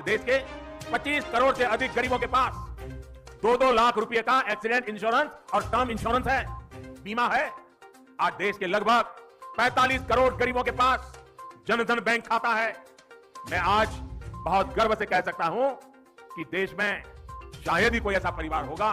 देश के 25 करोड़ से अधिक गरीबों के पास 2-2 लाख रुपए का एक्सीडेंट इंश्योरेंस और टर्म इंश्योरेंस है, बीमा है। आज देश के लगभग 45 करोड़ गरीबों के पास जनधन बैंक खाता है। मैं आज बहुत गर्व से कह सकता हूं कि देश में शायद ही कोई ऐसा परिवार होगा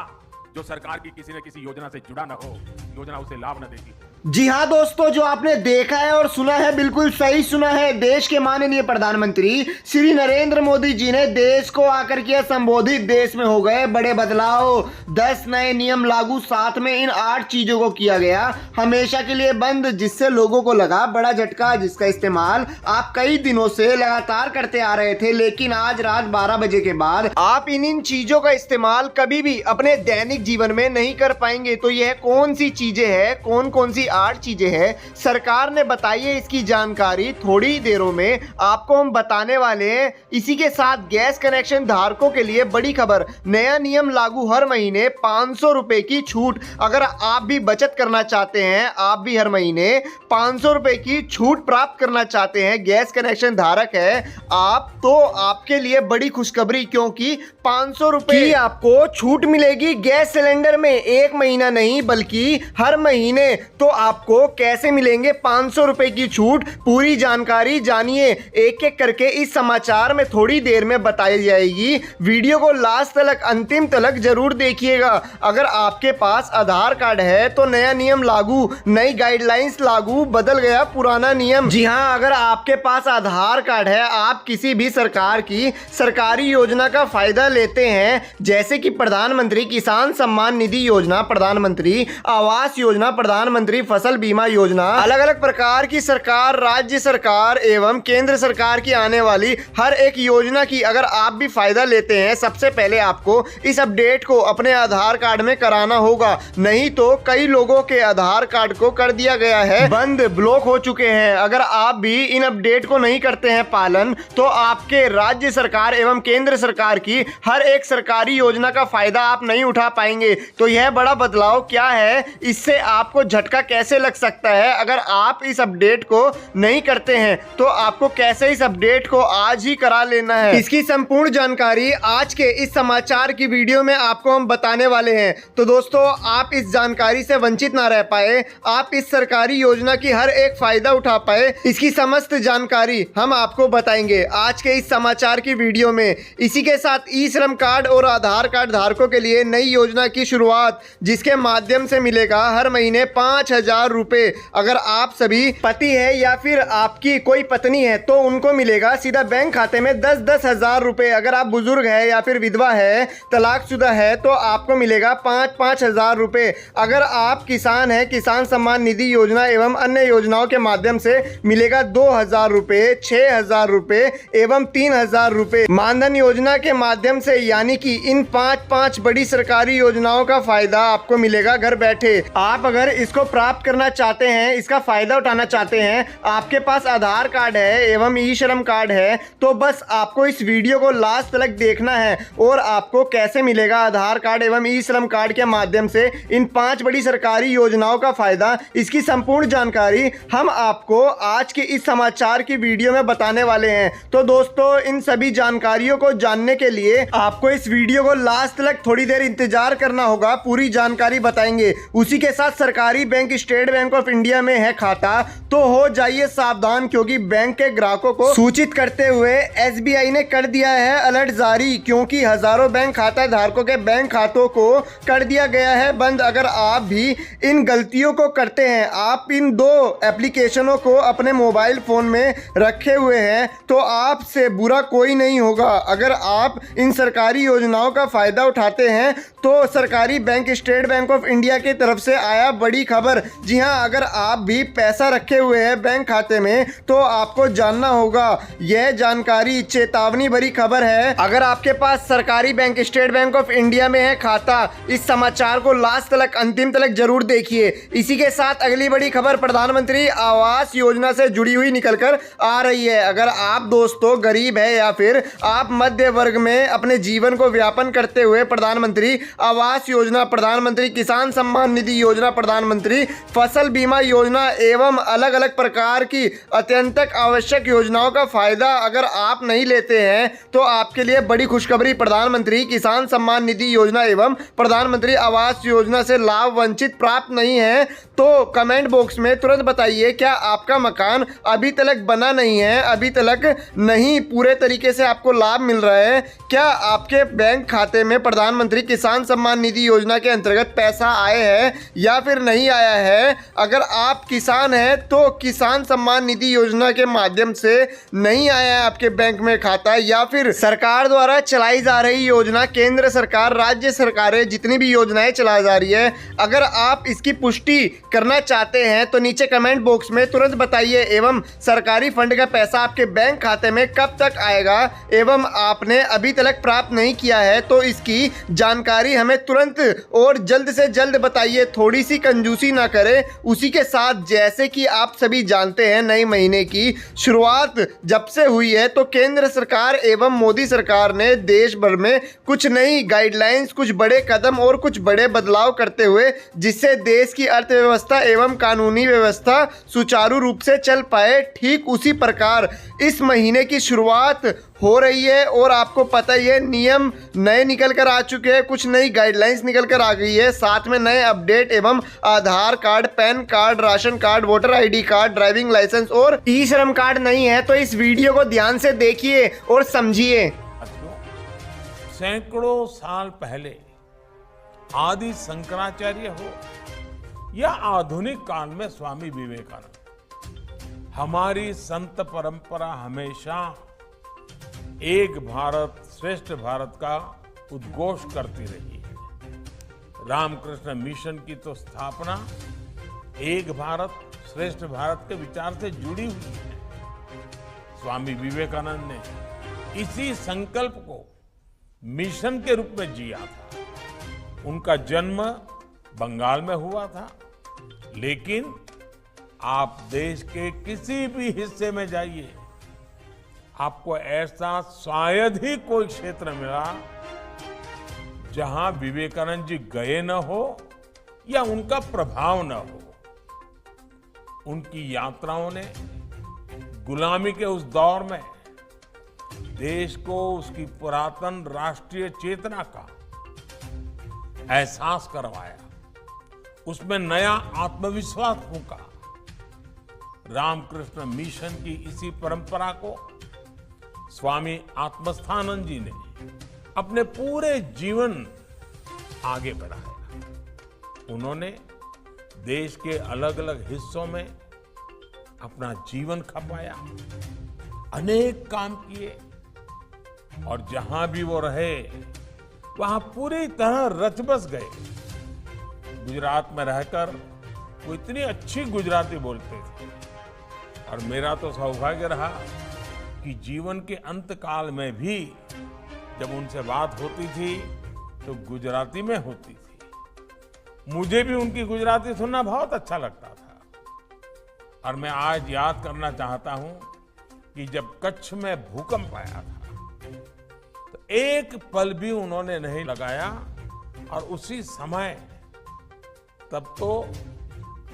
जो सरकार की किसी न किसी योजना से जुड़ा न हो, योजना उसे लाभ न देती। जी हाँ दोस्तों, जो आपने देखा है और सुना है बिल्कुल सही सुना है। देश के माननीय प्रधानमंत्री श्री नरेंद्र मोदी जी ने देश को आकर किया संबोधित। देश में हो गए बड़े बदलाव, 10 नए नियम लागू, साथ में इन 8 चीजों को किया गया हमेशा के लिए बंद, जिससे लोगों को लगा बड़ा झटका, जिसका इस्तेमाल आप कई दिनों से लगातार करते आ रहे थे। लेकिन आज रात 12 बजे के बाद आप इन चीजों का इस्तेमाल कभी भी अपने दैनिक जीवन में नहीं कर पाएंगे। तो यह कौन सी चीजें हैं, कौन कौन सी 8 चीजें हैं, सरकार ने बताई है। इसकी जानकारी थोड़ी ही देरों में आपको हम बताने वाले हैं। इसी के साथ गैस कनेक्शन धारकों के लिए बड़ी खबर, नया नियम लागू, हर महीने 500 रुपए की छूट। अगर आप भी बचत करना चाहते हैं, आप भी हर महीने 500 रुपए की छूट प्राप्त करना चाहते हैं, गैस कनेक्शन धारक है आप, तो आपके लिए बड़ी खुशखबरी, क्योंकि 500 रुपए की आपको छूट मिलेगी गैस सिलेंडर में। 1 महीना नहीं बल्कि हर महीने। तो आपको कैसे मिलेंगे 500 रुपए की छूट, पूरी जानकारी जानिए एक एक करके इस समाचार में थोड़ी देर में बताई जाएगी। वीडियो को लास्ट तक, अंतिम तक जरूर देखिएगा। अगर आपके पास आधार कार्ड है तो नया नियम लागू, नई गाइडलाइंस लागू, बदल गया पुराना नियम। जी हां, अगर आपके पास आधार कार्ड है, आप किसी भी सरकार की सरकारी योजना का फायदा लेते हैं, जैसे कि प्रधानमंत्री किसान सम्मान निधि योजना, प्रधानमंत्री आवास योजना, प्रधानमंत्री फसल बीमा योजना, अलग अलग प्रकार की सरकार, राज्य सरकार एवं केंद्र सरकार की आने वाली हर एक योजना की अगर आप भी फायदा लेते हैं, सबसे पहले आपको इस अपडेट को अपने आधार कार्ड में कराना होगा। नहीं तो कई लोगों के आधार कार्ड को कर दिया गया है बंद, ब्लॉक हो चुके हैं। अगर आप भी इन अपडेट को नहीं करते हैं पालन, तो आपके राज्य सरकार एवं केंद्र सरकार की हर एक सरकारी योजना का फायदा आप नहीं उठा पाएंगे। तो यह बड़ा बदलाव क्या है, इससे आपको झटका कैसे लग सकता है, अगर आप इस अपडेट को नहीं करते हैं तो आपको कैसे इस अपडेट को आज ही करा लेना है, इसकी संपूर्ण जानकारी आज के इस समाचार की वीडियो में आपको हम बताने वाले हैं। तो दोस्तों, आप इस जानकारी से वंचित ना रह पाए, आप इस सरकारी योजना की हर एक फायदा उठा पाए, इसकी समस्त जानकारी हम आपको बताएंगे आज के इस समाचार की वीडियो में। इसी के साथ ई श्रम कार्ड और आधार कार्ड धारकों के लिए नई योजना की शुरुआत, जिसके माध्यम से मिलेगा हर महीने 5,000 रुपए। अगर आप सभी पति है या फिर आपकी कोई पत्नी है तो उनको मिलेगा सीधा बैंक खाते में 10-10 हजार रुपए। अगर आप बुजुर्ग है या फिर विधवा है, तलाकशुदा है, तो आपको मिलेगा 5-5 हजार रुपए। अगर आप किसान है, किसान सम्मान निधि योजना एवं अन्य योजनाओं के माध्यम से मिलेगा 2,000 रुपए, 6,000 रुपए एवं 3,000 रुपए। मानधन योजना के माध्यम से, यानी कि इन 5 बड़ी सरकारी योजनाओं का फायदा आपको मिलेगा घर बैठे। आप अगर इसको प्राप्त करना चाहते हैं, इसका फायदा उठाना चाहते हैं, आपके पास आधार कार्ड है एवं ई श्रम कार्ड है, तो बस आपको इस वीडियो को लास्ट तक देखना है। और आपको कैसे मिलेगा आधार कार्ड एवं ई श्रम कार्ड के माध्यम से इन 5 बड़ी सरकारी योजनाओं का फायदा, इसकी संपूर्ण जानकारी हम आपको आज के इस समाचार की वीडियो में बताने वाले हैं। तो दोस्तों, इन सभी जानकारियों को जानने के लिए आपको इस वीडियो को लास्ट तक थोड़ी देर इंतजार करना होगा, पूरी जानकारी बताएंगे। उसी के साथ सरकारी bank state bank of India में है खाता, तो हो जाइए सावधान, क्योंकि बैंक के ग्राहकों को सूचित करते हुए एसबीआई ने कर दिया है अलर्ट जारी, क्योंकि हजारों बैंक खाता धारकों के बैंक खातों को कर दिया गया है बंद। अगर आप भी इन गलतियों को करते हैं, आप इन 2 एप्लीकेशनों को अपने मोबाइल फोन में रखे हुए हैं, तो आपसे बुरा कोई नहीं होगा। अगर आप इन सरकारी योजनाओं का फायदा उठाते हैं तो सरकारी bank state bank of India की तरफ से आया बड़ी खबर। जी हां, अगर आप भी पैसा रखे हुए हैं बैंक खाते में तो आपको जानना होगा, यह जानकारी चेतावनी भरी खबर है। अगर आपके पास सरकारी bank state bank of India में है खाता, इस समाचार को लास्ट तक, अंतिम तक जरूर देखिए। इसी के साथ अगली बड़ी खबर प्रधानमंत्री आवास योजना से जुड़ी हुई निकलकर आ रही है। अगर आप दोस्तों गरीब है या फिर आप मध्य वर्ग में अपने जीवन को व्यापन करते हुए प्रधानमंत्री आवास योजना, प्रधानमंत्री किसान सम्मान निधि योजना, प्रधानमंत्री फसल बीमा योजना एवं अलग अलग प्रकार की अत्यंत आवश्यक योजनाओं का फायदा अगर आप नहीं लेते हैं तो आपके लिए बड़ी खुशखबरी। प्रधानमंत्री किसान सम्मान निधि योजना एवं प्रधानमंत्री आवास योजना से लाभ वंचित प्राप्त नहीं है तो कमेंट बॉक्स में तुरंत बताइए, क्या आपका मकान अभी तक बना नहीं है, अभी तक नहीं पूरे तरीके से आपको लाभ मिल रहा है? क्या आपके बैंक खाते में प्रधानमंत्री किसान सम्मान निधि योजना के अंतर्गत पैसा आए हैं या फिर नहीं आया है? अगर आप किसान हैं तो किसान सम्मान निधि योजना के माध्यम से नहीं आया है आपके बैंक में खाता, या फिर सरकार द्वारा चलाई जा रही योजना, केंद्र सरकार, राज्य सरकारें जितनी भी योजनाएं चलाई जा रही है, अगर आप इसकी पुष्टि करना चाहते हैं तो नीचे कमेंट बॉक्स में तुरंत बताइए। एवं सरकारी फंड का पैसा आपके बैंक खाते में कब तक आएगा एवं आपने अभी तक प्राप्त नहीं किया है तो इसकी जानकारी हमें तुरंत और जल्द से जल्द बताइए। थोड़ी सी कंजूसी ना करें। उसी के साथ जैसे कि आप सभी जानते हैं, नए महीने की शुरुआत जब से हुई है तो केंद्र सरकार एवं मोदी सरकार ने देश भर में कुछ नई गाइडलाइंस, कुछ बड़े कदम और कुछ बड़े बदलाव करते हुए जिससे देश की अर्थव्यवस्था एवं कानूनी व्यवस्था सुचारू रूप से चल पाए, ठीक उसी प्रकार इस महीने की शुरुआत हो रही है। और आपको पता ही है, नियम नए निकल कर आ चुके हैं, कुछ नई गाइडलाइंस निकल कर आ गई है, साथ में नए अपडेट एवं Aadhaar card, PAN card, ration card, voter ID card, driving licence और ई श्रम कार्ड नहीं है। तो इस वीडियो को ध्यान से देखिए और समझिए। सैकड़ों साल पहले आदि शंकराचार्य हो या आधुनिक काल में स्वामी विवेकानंद, हमारी संत परंपरा हमेशा एक भारत श्रेष्ठ भारत का उद्घोष करती रही है। रामकृष्ण मिशन की तो स्थापना एक भारत श्रेष्ठ भारत के विचार से जुड़ी हुई है। स्वामी विवेकानंद ने इसी संकल्प को मिशन के रूप में जिया था। उनका जन्म बंगाल में हुआ था, लेकिन आप देश के किसी भी हिस्से में जाइए, आपको ऐसा शायद ही कोई क्षेत्र मिला जहां विवेकानंद जी गए न हो या उनका प्रभाव न हो। उनकी यात्राओं ने गुलामी के उस दौर में देश को उसकी पुरातन राष्ट्रीय चेतना का एहसास करवाया, उसमें नया आत्मविश्वास फूंका। रामकृष्ण मिशन की इसी परंपरा को स्वामी आत्मस्थानंद जी ने अपने पूरे जीवन आगे बढ़ाया। उन्होंने देश के अलग अलग हिस्सों में अपना जीवन खपाया, अनेक काम किए और जहां भी वो रहे वहां पूरी तरह रच बस गए। गुजरात में रहकर वो इतनी अच्छी गुजराती बोलते थे और मेरा तो सौभाग्य रहा कि जीवन के अंत काल में भी जब उनसे बात होती थी तो गुजराती में होती थी। मुझे भी उनकी गुजराती सुनना बहुत अच्छा लगता था। और मैं आज याद करना चाहता हूं कि जब कच्छ में भूकंप आया था तो एक पल भी उन्होंने नहीं लगाया। और उसी समय, तब तो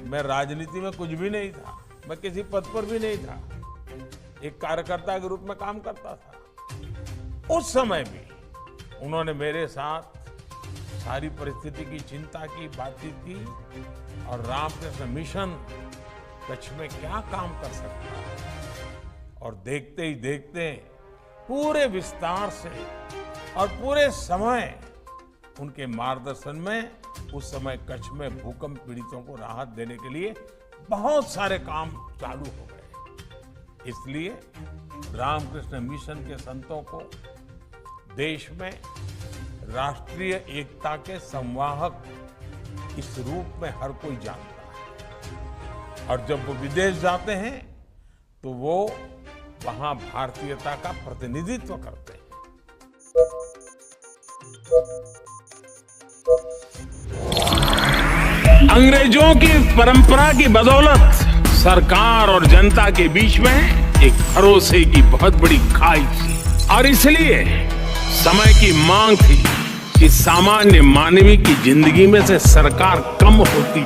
मैं राजनीति में कुछ भी नहीं था, मैं किसी पद पर भी नहीं था, एक कार्यकर्ता के रूप में काम करता था। उस समय भी उन्होंने मेरे साथ सारी परिस्थिति की चिंता की, बातचीत की और रामकृष्ण मिशन कच्छ में क्या काम कर सकता है। और देखते ही देखते पूरे विस्तार से और पूरे समय उनके मार्गदर्शन में उस समय कच्छ में भूकंप पीड़ितों को राहत देने के लिए बहुत सारे काम चालू हो गए। इसलिए रामकृष्ण मिशन के संतों को देश में राष्ट्रीय एकता के संवाहक इस रूप में हर कोई जानता है। और जब वो विदेश जाते हैं तो वो वहां भारतीयता का प्रतिनिधित्व करते हैं। अंग्रेजों की परंपरा की बदौलत सरकार और जनता के बीच में एक भरोसे की बहुत बड़ी खाई थी और इसलिए समय की मांग थी, कि सामान्य मानवीय की जिंदगी में से सरकार कम होती